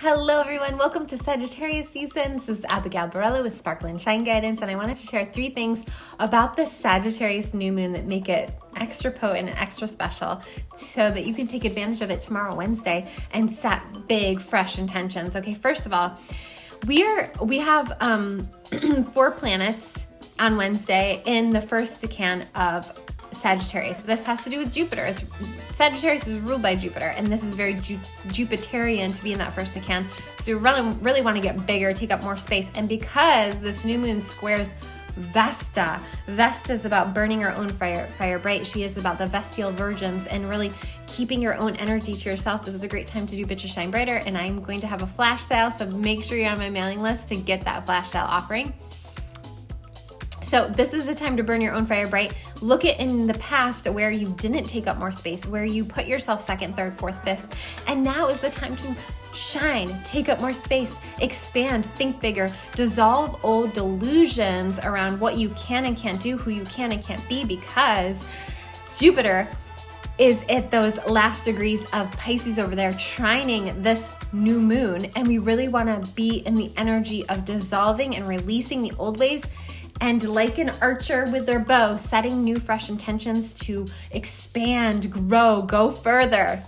Hello everyone, welcome to Sagittarius season. This is Abigail Borello with Sparkle and Shine Guidance, and I wanted to share 3 things about the Sagittarius New Moon that make it extra potent and extra special so that you can take advantage of it tomorrow, Wednesday, and set big, fresh intentions. Okay, first of all, we have 4 planets on Wednesday in the first decan of Sagittarius. This has to do with Jupiter. Sagittarius is ruled by Jupiter, and this is very Jupiterian to be in that first decan. So you really want to get bigger, take up more space. And because this new moon squares Vesta is about burning your own fire bright. She is about the Vestial virgins and really keeping your own energy to yourself. This is a great time to do Bitches Shine Brighter, and I'm going to have a flash sale, so make sure you're on my mailing list to get that flash sale offering. So this is the time to burn your own fire bright. Look at in the past where you didn't take up more space, where you put yourself second, third, fourth, fifth, and now is the time to shine, take up more space, expand, think bigger, dissolve old delusions around what you can and can't do, who you can and can't be, because Jupiter is at those last degrees of Pisces over there, trining this new moon, and we really want to be in the energy of dissolving and releasing the old ways. And like an archer with their bow, setting new fresh intentions to expand, grow, go further.